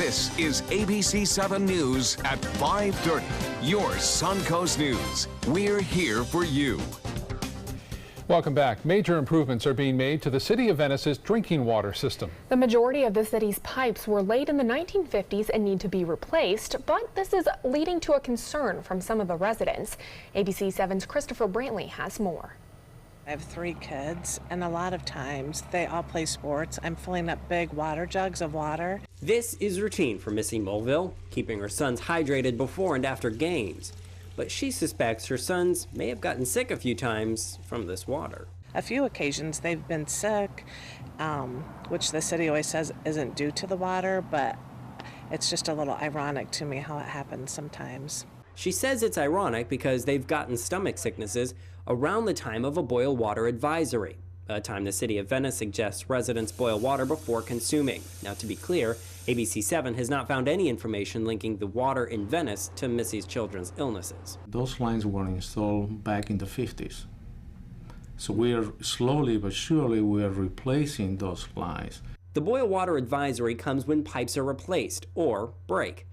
This is ABC7 News at 5:30. Your Suncoast News. We're here for you. Welcome back. Major improvements are being made to the City of Venice's drinking water system. The majority of the city's pipes were laid in the 1950s and need to be replaced, but this is leading to a concern from some of the residents. ABC7's Christopher Brantley has more. I have 3 kids, and a lot of times they all play sports. I'm filling up big water jugs of water. This is routine for Missy Mulville, keeping her sons hydrated before and after games. But she suspects her sons may have gotten sick a few times from this water. A few occasions they've been sick, which the city always says isn't due to the water, but it's just a little ironic to me how it happens sometimes. She says it's ironic because they've gotten stomach sicknesses around the time of a boil water advisory, a time the City of Venice suggests residents boil water before consuming. Now, to be clear, ABC7 has not found any information linking the water in Venice to Missy's children's illnesses. Those lines were installed back in the 50s. So we are slowly but surely we are replacing those lines. The boil water advisory comes when pipes are replaced or break,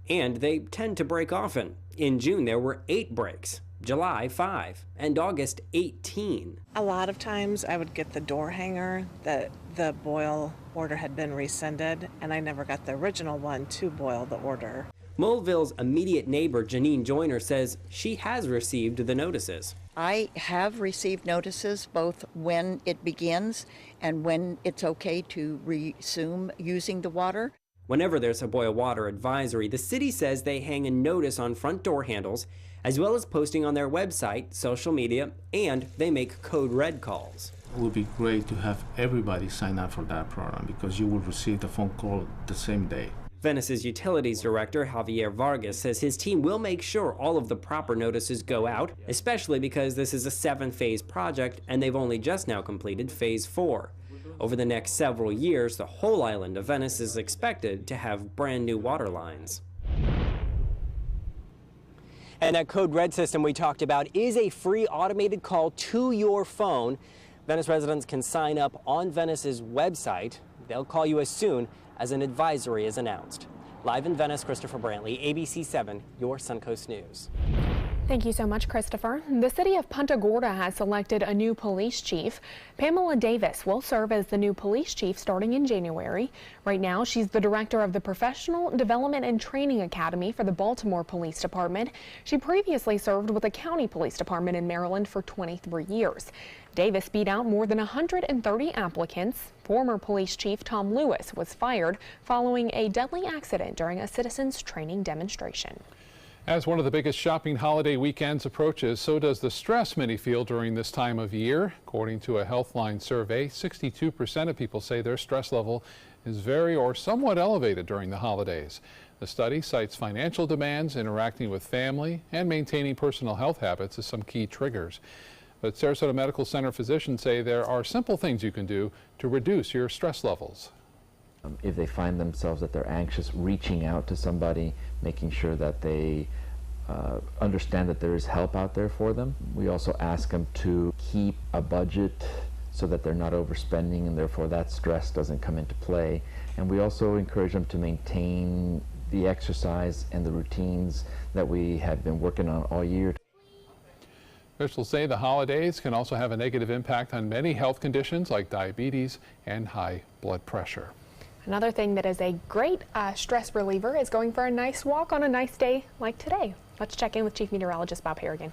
and they tend to break often. In June, there were 8 breaks. July 5, and August 18. A lot of times I would get the door hanger that the boil order had been rescinded, and I never got the original one to boil the order. Mulville's immediate neighbor, Janine Joyner, says she has received the notices. I have received notices both when it begins and when it's okay to resume using the water. Whenever there's a boil water advisory, the city says they hang a notice on front door handles, as well as posting on their website, social media, and they make code red calls. It would be great to have everybody sign up for that program because you will receive the phone call the same day. Venice's utilities director, Javier Vargas, says his team will make sure all of the proper notices go out, especially because this is a 7-phase project and they've only just now completed phase 4. Over the next several years, the whole island of Venice is expected to have brand new water lines. And that code red system we talked about is a free automated call to your phone. Venice residents can sign up on Venice's website. They'll call you as soon as an advisory is announced. Live in Venice, Christopher Brantley, ABC7, your Suncoast News. Thank you so much, Christopher. The city of Punta Gorda has selected a new police chief. Pamela Davis will serve as the new police chief starting in January. Right now, she's the director of the Professional Development and Training Academy for the Baltimore Police Department. She previously served with the County Police Department in Maryland for 23 years. Davis beat out more than 130 applicants. Former police chief Tom Lewis was fired following a deadly accident during a citizens training demonstration. As one of the biggest shopping holiday weekends approaches, so does the stress many feel during this time of year. According to a Healthline survey, 62% of people say their stress level is very or somewhat elevated during the holidays. The study cites financial demands, interacting with family, and maintaining personal health habits as some key triggers. But Sarasota Medical Center physicians say there are simple things you can do to reduce your stress levels. If they find themselves that they're anxious, reaching out to somebody, making sure that they understand that there is help out there for them. We also ask them to keep a budget so that they're not overspending and therefore that stress doesn't come into play. And we also encourage them to maintain the exercise and the routines that we have been working on all year. Officials say the holidays can also have a negative impact on many health conditions like diabetes and high blood pressure. Another thing that is a great stress reliever is going for a nice walk on a nice day like today. Let's check in with Chief Meteorologist Bob Harrigan.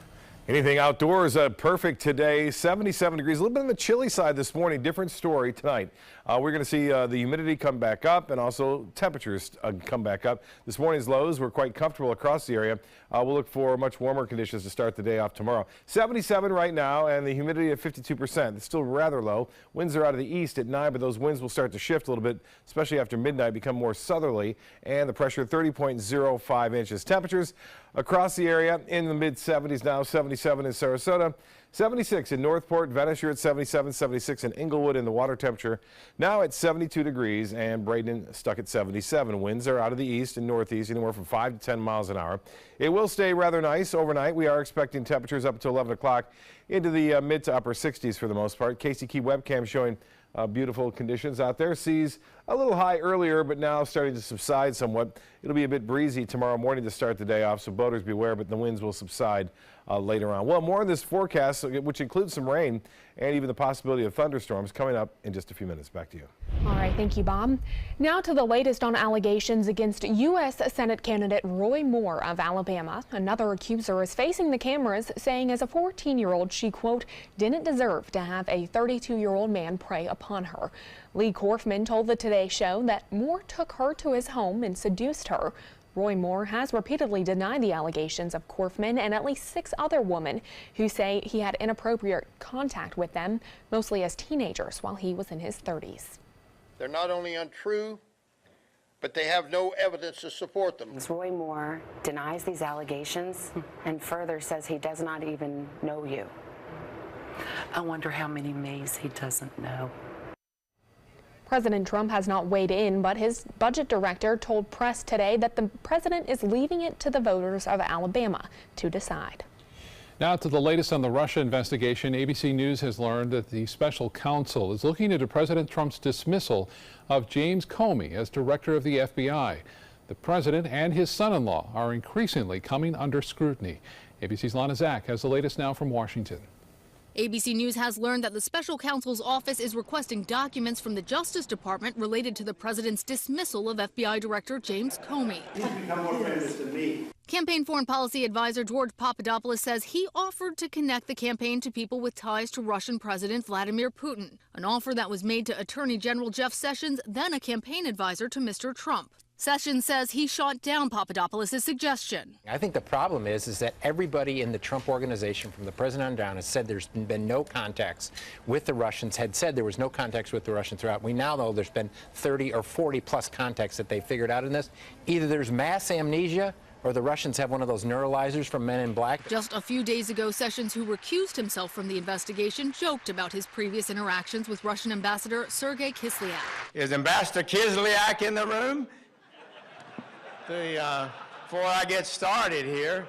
Anything outdoors perfect today. 77 degrees, a little bit on the chilly side this morning. Different story tonight. We're going to see the humidity come back up and also temperatures come back up. This morning's lows were quite comfortable across the area. We'll look for much warmer conditions to start the day off tomorrow. 77 right now and the humidity at 52%. It's still rather low. Winds are out of the east at 9, but those winds will start to shift a little bit, especially after midnight, become more southerly, and the pressure 30.05 inches. Temperatures across the area in the mid-70s now. 77 in Sarasota, 76 in Northport. Venice, you're at 77, 76 in Inglewood, and the water temperature now at 72 degrees, and Braden stuck at 77. Winds are out of the east and northeast, anywhere from 5 to 10 miles an hour. It will stay rather nice overnight. We are expecting temperatures up until 11 o'clock into the mid to upper 60s for the most part. Casey Key webcam showing beautiful conditions out there. Seas a little high earlier, but now starting to subside somewhat. It'll be a bit breezy tomorrow morning to start the day off, so boaters beware, but the winds will subside later on. Well, more on this forecast, which includes some rain and even the possibility of thunderstorms, coming up in just a few minutes. Back to you. All right, thank you, Bob. Now to the latest on allegations against U.S. Senate candidate Roy Moore of Alabama. Another accuser is facing the cameras, saying as a 14-year-old, she, quote, didn't deserve to have a 32-year-old man prey upon her. Lee Korfman told the Today Show that Moore took her to his home and seduced her. Roy Moore has repeatedly denied the allegations of Korfman and at least 6 other women who say he had inappropriate contact with them, mostly as teenagers, while he was in his 30s. They're not only untrue, but they have no evidence to support them. Roy Moore denies these allegations and further says he does not even know you. I wonder how many Mays he doesn't know. President Trump has not weighed in, but his budget director told press today that the president is leaving it to the voters of Alabama to decide. Now to the latest on the Russia investigation. ABC News has learned that the special counsel is looking into President Trump's dismissal of James Comey as director of the FBI. The president and his son-in-law are increasingly coming under scrutiny. ABC's Lana Zach has the latest now from Washington. ABC News has learned that the special counsel's office is requesting documents from the Justice Department related to the president's dismissal of FBI Director James Comey. Campaign foreign policy advisor George Papadopoulos says he offered to connect the campaign to people with ties to Russian President Vladimir Putin, an offer that was made to Attorney General Jeff Sessions, then a campaign advisor to Mr. Trump. Sessions says he shot down Papadopoulos' suggestion. I think the problem is that everybody in the Trump organization, from the president on down, has said there's been no contacts with the Russians, had said there was no contacts with the Russians throughout. We now know there's been 30 or 40 plus contacts that they figured out in this. Either there's mass amnesia or the Russians have one of those neuralizers from Men in Black. Just a few days ago, Sessions, who recused himself from the investigation, joked about his previous interactions with Russian Ambassador Sergei Kislyak. Is Ambassador Kislyak in the room? Before I get started here,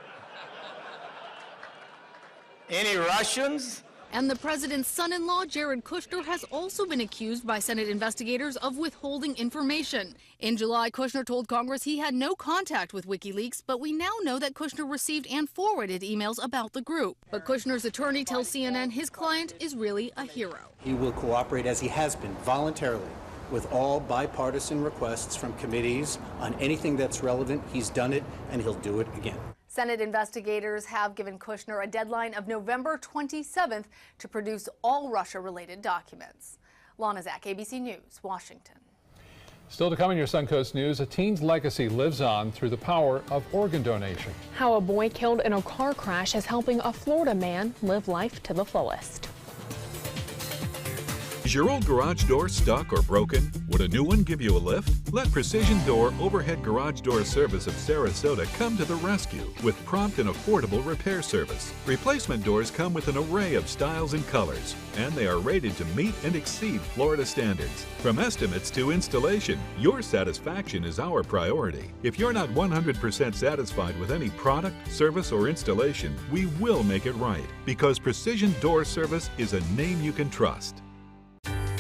any Russians? And the president's son-in-law, Jared Kushner, has also been accused by Senate investigators of withholding information. In July, Kushner told Congress he had no contact with WikiLeaks, but we now know that Kushner received and forwarded emails about the group. But Kushner's attorney tells CNN his client is really a hero. He will cooperate, as he has been, voluntarily, with all bipartisan requests from committees on anything that's relevant. He's done it, and he'll do it again. Senate investigators have given Kushner a deadline of November 27th to produce all Russia-related documents. Lana Zach, ABC News, Washington. Still to come in your Suncoast News, a teen's legacy lives on through the power of organ donation. How a boy killed in a car crash is helping a Florida man live life to the fullest. Is your old garage door stuck or broken? Would a new one give you a lift? Let Precision Door Overhead Garage Door Service of Sarasota come to the rescue with prompt and affordable repair service. Replacement doors come with an array of styles and colors, and they are rated to meet and exceed Florida standards. From estimates to installation, your satisfaction is our priority. If you're not 100% satisfied with any product, service, or installation, we will make it right, because Precision Door Service is a name you can trust.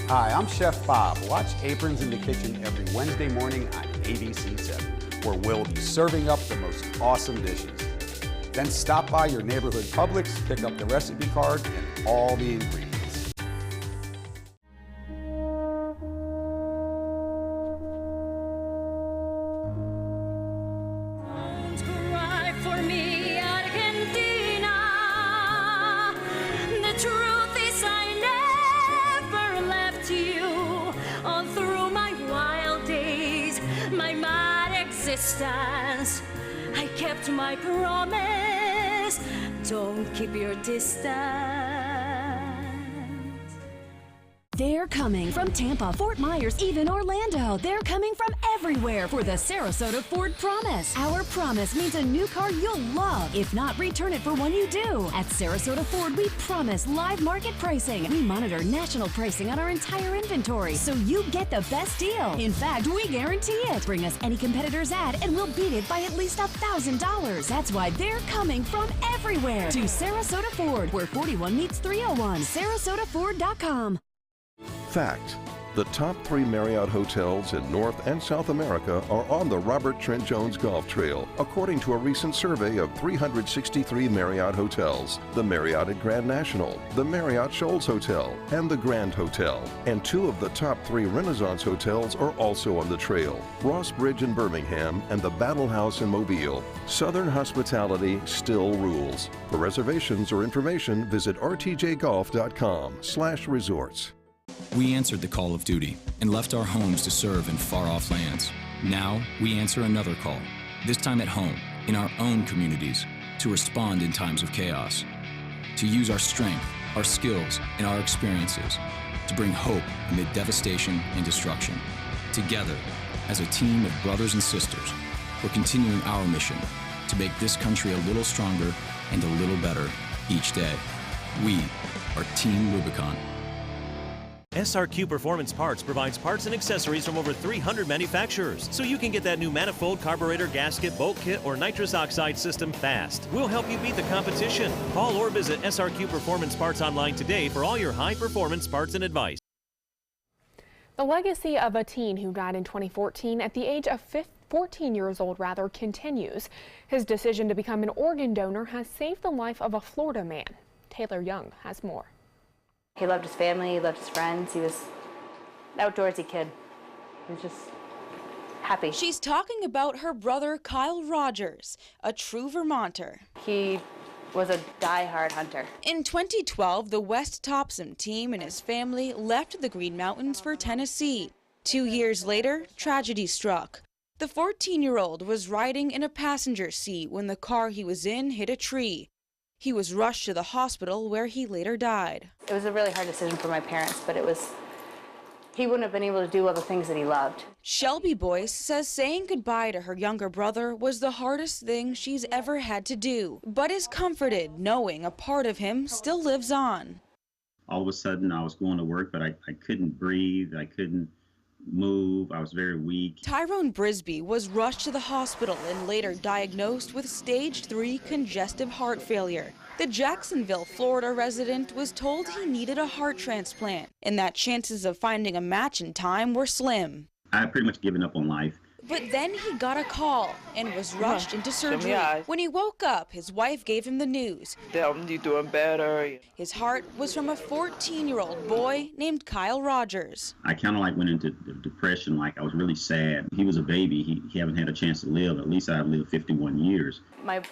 Hi, I'm Chef Bob. Watch Aprons in the Kitchen every Wednesday morning on ABC7, where we'll be serving up the most awesome dishes. Then stop by your neighborhood Publix, pick up the recipe card and all the ingredients. I kept my promise. Don't keep your distance. They're coming from Tampa, Fort Myers, even Orlando. They're coming from everywhere for the Sarasota Ford Promise. Our promise means a new car you'll love. If not, return it for one you do. At Sarasota Ford, we promise live market pricing. We monitor national pricing on our entire inventory, so you get the best deal. In fact, we guarantee it. Bring us any competitor's ad, and we'll beat it by at least $1,000. That's why they're coming from everywhere to Sarasota Ford, where 41 meets 301. SarasotaFord.com. Fact. The top 3 Marriott hotels in North and South America are on the Robert Trent Jones Golf Trail, according to a recent survey of 363 Marriott hotels. The Marriott at Grand National, the Marriott Shoals Hotel, and the Grand Hotel. And 2 of the top 3 Renaissance hotels are also on the trail, Ross Bridge in Birmingham and the Battle House in Mobile. Southern hospitality still rules. For reservations or information, visit rtjgolf.com/resorts. We answered the call of duty and left our homes to serve in far-off lands. Now, we answer another call, this time at home, in our own communities, to respond in times of chaos, to use our strength, our skills, and our experiences to bring hope amid devastation and destruction. Together, as a team of brothers and sisters, we're continuing our mission to make this country a little stronger and a little better each day. We are Team Rubicon. SRQ Performance Parts provides parts and accessories from over 300 manufacturers, so you can get that new manifold, carburetor, gasket, bolt kit, or nitrous oxide system fast. We'll help you beat the competition. Call or visit SRQ Performance Parts online today for all your high-performance parts and advice. The legacy of a teen who died in 2014 at the age of 14 years old continues. His decision to become an organ donor has saved the life of a Florida man. Taylor Young has more. He loved his family, he loved his friends, he was an outdoorsy kid. He was just happy. She's talking about her brother Kyle Rogers, a true Vermonter. He was a die-hard hunter. In 2012, the West Topsom team and his family left the Green Mountains for Tennessee. 2 years later, tragedy struck. The 14-year-old was riding in a passenger seat when the car he was in hit a tree. He was rushed to the hospital where he later died. It was a really hard decision for my parents, but he wouldn't have been able to do all the things that he loved. Shelby Boyce says saying goodbye to her younger brother was the hardest thing she's ever had to do, but is comforted knowing a part of him still lives on. All of a sudden I was going to work, but I couldn't breathe, I couldn't move, I was very weak. Tyrone Brisby was rushed to the hospital and later diagnosed with stage 3 congestive heart failure. The Jacksonville, Florida resident was told he needed a heart transplant and that chances of finding a match in time were slim. I had pretty much given up on life. But then he got a call and was rushed into surgery. When he woke up, his wife gave him the news. You're doing better. His heart was from a 14-year-old boy named Kyle Rogers. I kind of went into depression, I was really sad. He was a baby, he haven't had a chance to live. At least I've lived 51 years. My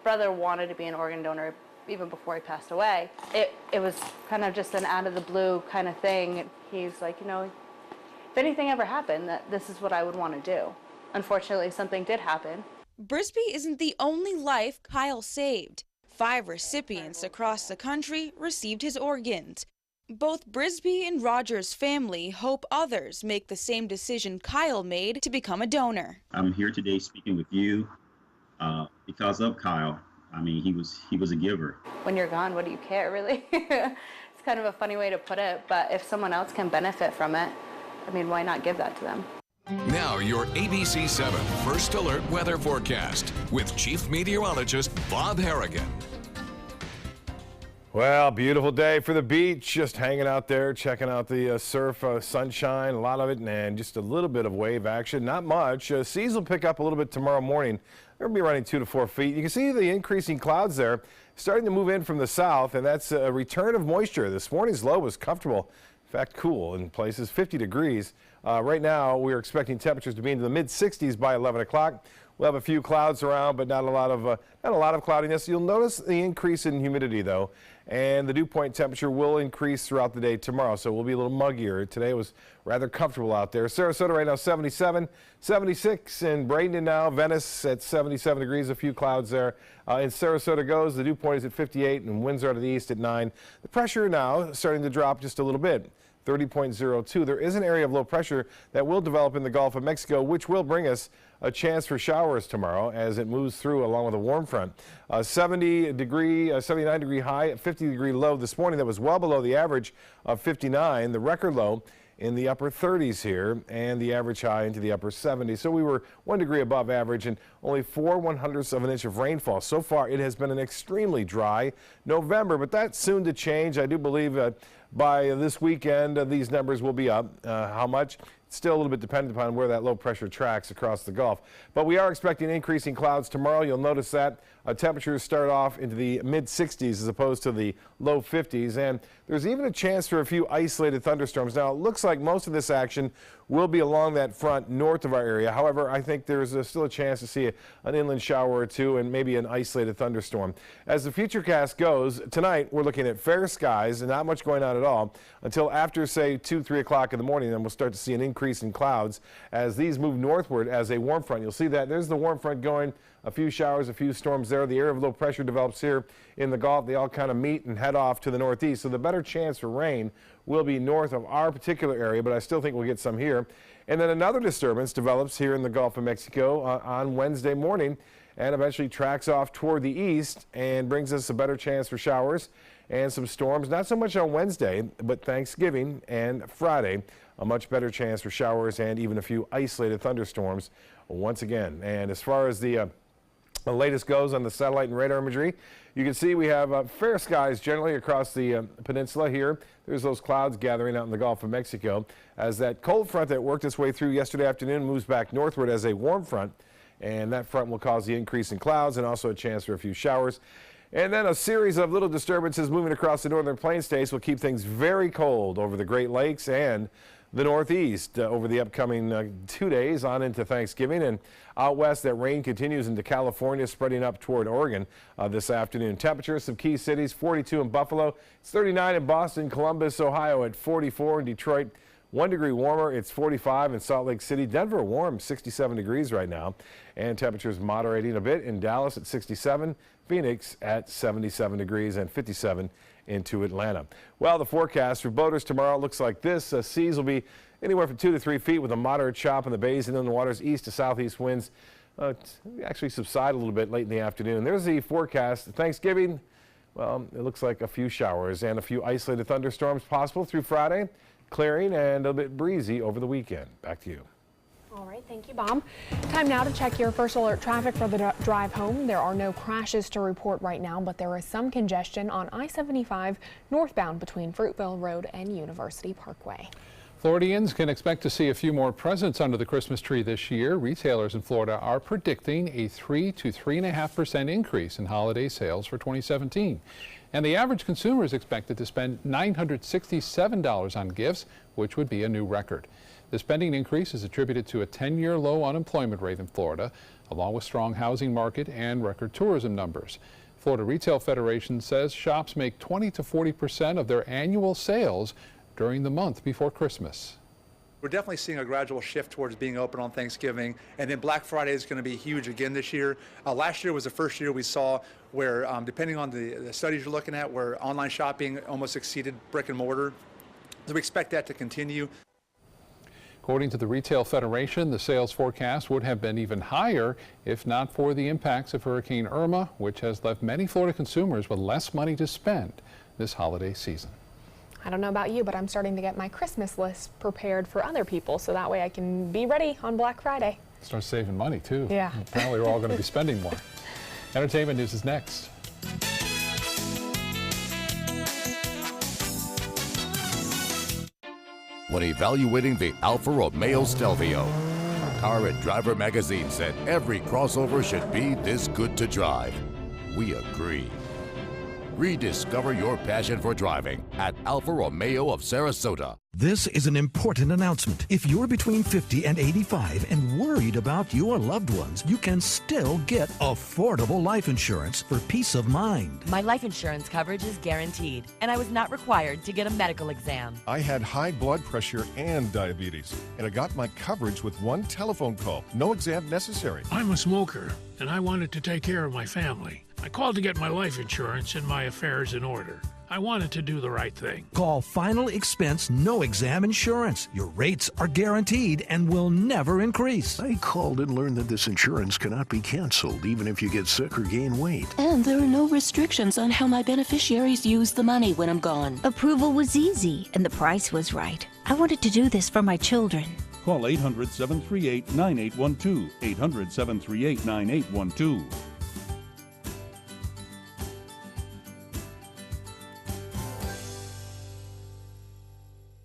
brother wanted to be an organ donor even before he passed away. It was kind of just an out of the blue kind of thing. He's like, if anything ever happened, this is what I would want to do. Unfortunately, something did happen. Brisby isn't the only life Kyle saved. 5 recipients across the country received his organs. Both Brisby and Rogers' family hope others make the same decision Kyle made to become a donor. I'm here today speaking with you because of Kyle. I mean, he was a giver. When you're gone, what do you care, really? It's kind of a funny way to put it, but if someone else can benefit from it, I mean, why not give that to them? Now your ABC7 First Alert weather forecast with Chief Meteorologist Bob Harrigan. Well, beautiful day for the beach, just hanging out there, checking out the surf, sunshine, a lot of it, and just a little bit of wave action, not much. Seas will pick up a little bit tomorrow morning. They'll be running 2 to 4 feet. You can see the increasing clouds there starting to move in from the south, and that's a return of moisture. This morning's low was comfortable, in fact cool in places, 50 degrees. Right now we're expecting temperatures to be into the mid-60s by 11 o'clock. We'll have a few clouds around, but not a lot of cloudiness. You'll notice the increase in humidity though, and the dew point temperature will increase throughout the day tomorrow, so we'll be a little muggier. Today was rather comfortable out there. Sarasota right now 77, 76 in Bradenton now. Venice at 77 degrees, a few clouds there. In Sarasota goes, the dew point is at 58 and winds are to the east at 9. The pressure now starting to drop just a little bit. 30.02. There is an area of low pressure that will develop in the Gulf of Mexico, which will bring us a chance for showers tomorrow as it moves through along with a warm front. 79 degree high, 50 degree low this morning. That was well below the average of 59. The record low in the upper 30s here, and the average high into the upper 70s. So we were 1 degree above average and only 4/100ths of an inch of rainfall. So far, it has been an extremely dry November, but that's soon to change. I do believe by this weekend, these numbers will be up. How much? Still a little bit dependent upon where that low pressure tracks across the Gulf. But we are expecting increasing clouds tomorrow. You'll notice that temperatures start off into the mid-60s as opposed to the low 50s. And there's even a chance for a few isolated thunderstorms. Now, it looks like most of this action will be along that front north of our area. However, I think there's still a chance to see an inland shower or two and maybe an isolated thunderstorm. As the futurecast goes, tonight we're looking at fair skies and not much going on at all until after, say, 2, 3 o'clock in the morning. Then we'll start to see an increase in clouds as these move northward as a warm front. You'll see that there's the warm front going, a few showers, a few storms there. The area of low pressure develops here in the Gulf. They all kind of meet and head off to the northeast. So the better chance for rain will be north of our particular area, but I still think we'll get some here. And then another disturbance develops here in the Gulf of Mexico on Wednesday morning and eventually tracks off toward the east and brings us a better chance for showers and some storms. Not so much on Wednesday, but Thanksgiving and Friday, a much better chance for showers and even a few isolated thunderstorms once again. And as far as the latest goes on the satellite and radar imagery, you can see we have fair skies generally across the peninsula here. There's those clouds gathering out in the Gulf of Mexico as that cold front that worked its way through yesterday afternoon moves back northward as a warm front, and that front will cause the increase in clouds and also a chance for a few showers. And then a series of little disturbances moving across the northern plain states will keep things very cold over the Great Lakes and the Northeast over the upcoming 2 days on into Thanksgiving. And out west, that rain continues into California, spreading up toward Oregon this afternoon. Temperatures of key cities: 42 in Buffalo, it's 39 in Boston, Columbus, Ohio at 44, in Detroit 1 degree warmer, it's 45 in Salt Lake City. Denver warm, 67 degrees right now, and temperatures moderating a bit in Dallas at 67, Phoenix at 77 degrees, and 57 into Atlanta. Well, the forecast for boaters tomorrow looks like this. Seas will be anywhere from 2 to 3 feet with a moderate chop in the bays and in the waters. East to southeast winds actually subside a little bit late in the afternoon. There's the forecast. Thanksgiving, well, it looks like a few showers and a few isolated thunderstorms possible through Friday, clearing and a bit breezy over the weekend. Back to you. All right, thank you, Bob. Time now to check your first alert traffic for the drive home. There are no crashes to report right now, but there is some congestion on I-75 northbound between Fruitville Road and University Parkway. Floridians can expect to see a few more presents under the Christmas tree this year. Retailers in Florida are predicting a 3 to 3.5% increase in holiday sales for 2017. And the average consumer is expected to spend $967 on gifts, which would be a new record. The spending increase is attributed to a 10-year low unemployment rate in Florida, along with strong housing market and record tourism numbers. Florida Retail Federation says shops make 20 to 40% of their annual sales during the month before Christmas. We're definitely seeing a gradual shift towards being open on Thanksgiving, and then Black Friday is going to be huge again this year. Last year was the first year we saw where, depending on the studies you're looking at, where online shopping almost exceeded brick and mortar. So we expect that to continue. According to the Retail Federation, the sales forecast would have been even higher if not for the impacts of Hurricane Irma, which has left many Florida consumers with less money to spend this holiday season. I don't know about you, but I'm starting to get my Christmas list prepared for other people so that way I can be ready on Black Friday. Start saving money, too. Yeah. Apparently, we're all going to be spending more. Entertainment news is next. When evaluating the Alfa Romeo Stelvio, Car and Driver magazine said every crossover should be this good to drive. We agree. Rediscover your passion for driving at Alfa Romeo of Sarasota. This is an important announcement. If you're between 50 and 85 and worried about your loved ones, you can still get affordable life insurance for peace of mind. My life insurance coverage is guaranteed, and I was not required to get a medical exam. I had high blood pressure and diabetes, and I got my coverage with one telephone call. No exam necessary. I'm a smoker, and I wanted to take care of my family. I called to get my life insurance and my affairs in order. I wanted to do the right thing. Call Final Expense No Exam Insurance. Your rates are guaranteed and will never increase. I called and learned that this insurance cannot be canceled even if you get sick or gain weight. And there are no restrictions on how my beneficiaries use the money when I'm gone. Approval was easy and the price was right. I wanted to do this for my children. Call 800-738-9812. 800-738-9812.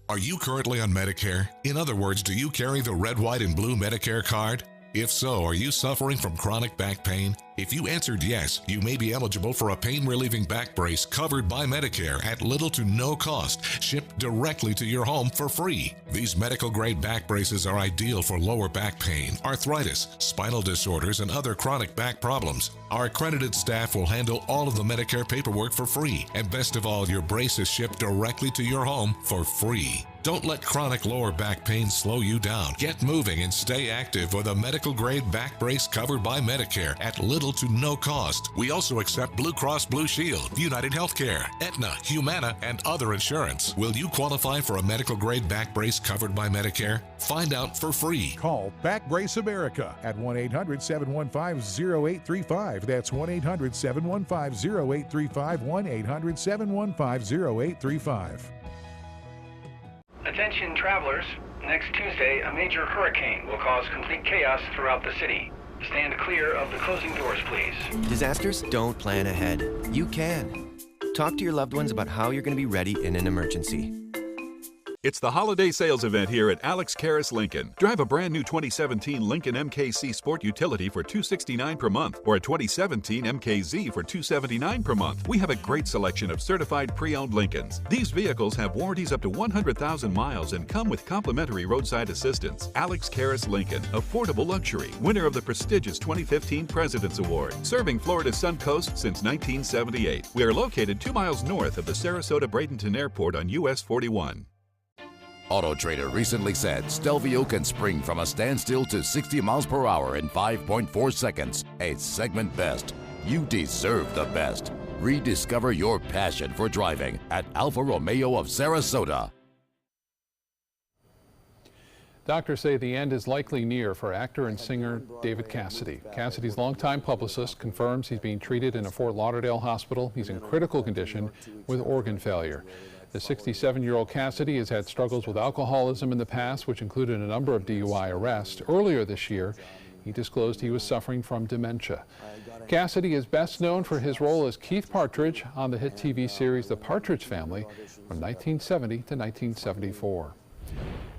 Are you currently on Medicare? In other words, do you carry the red, white, and blue Medicare card? If so, are you suffering from chronic back pain? If you answered yes, you may be eligible for a pain-relieving back brace covered by Medicare at little to no cost, shipped directly to your home for free. These medical-grade back braces are ideal for lower back pain, arthritis, spinal disorders, and other chronic back problems. Our accredited staff will handle all of the Medicare paperwork for free, and best of all, your brace is shipped directly to your home for free. Don't let chronic lower back pain slow you down. Get moving and stay active with a medical-grade back brace covered by Medicare at little to no cost. We also accept Blue Cross Blue Shield, United Healthcare, Aetna, Humana, and other insurance. Will you qualify for a medical-grade back brace covered by Medicare? Find out for free. Call Back Brace America at 1-800-715-0835. That's 1-800-715-0835, 1-800-715-0835. Attention travelers, next Tuesday a major hurricane will cause complete chaos throughout the city. Stand clear of the closing doors, please. Disasters don't plan ahead. You can. Talk to your loved ones about how you're going to be ready in an emergency. It's the holiday sales event here at Alex Karras Lincoln. Drive a brand new 2017 Lincoln MKC Sport Utility for $269 per month or a 2017 MKZ for $279 per month. We have a great selection of certified pre-owned Lincolns. These vehicles have warranties up to 100,000 miles and come with complimentary roadside assistance. Alex Karras Lincoln, affordable luxury, winner of the prestigious 2015 President's Award, serving Florida's Suncoast since 1978. We are located 2 miles north of the Sarasota-Bradenton Airport on US 41. Auto Trader recently said Stelvio can spring from a standstill to 60 miles per hour in 5.4 seconds. A segment best. You deserve the best. Rediscover your passion for driving at Alfa Romeo of Sarasota. Doctors say the end is likely near for actor and singer David Cassidy. Cassidy's longtime publicist confirms he's being treated in a Fort Lauderdale hospital. He's in critical condition with organ failure. The 67-year-old Cassidy has had struggles with alcoholism in the past, which included a number of DUI arrests. Earlier this year, he disclosed he was suffering from dementia. Cassidy is best known for his role as Keith Partridge on the hit TV series The Partridge Family from 1970 to 1974.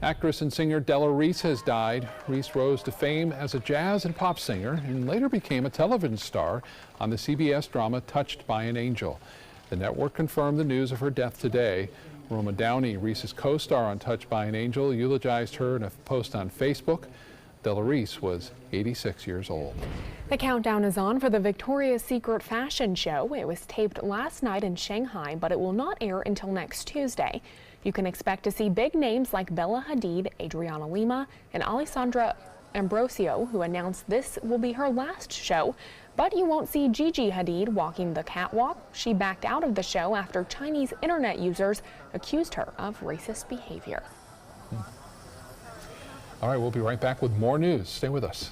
Actress and singer Della Reese has died. Reese rose to fame as a jazz and pop singer and later became a television star on the CBS drama Touched by an Angel. The network confirmed the news of her death today. Roma Downey, Reese's co-star on Touched by an Angel, eulogized her in a post on Facebook. Della Reese was 86 years old. The countdown is on for the Victoria's Secret fashion show. It was taped last night in Shanghai, but it will not air until next Tuesday. You can expect to see big names like Bella Hadid, Adriana Lima, and Alessandra Ambrosio, who announced this will be her last show. But you won't see Gigi Hadid walking the catwalk. She backed out of the show after Chinese internet users accused her of racist behavior. All right, we'll be right back with more news. Stay with us.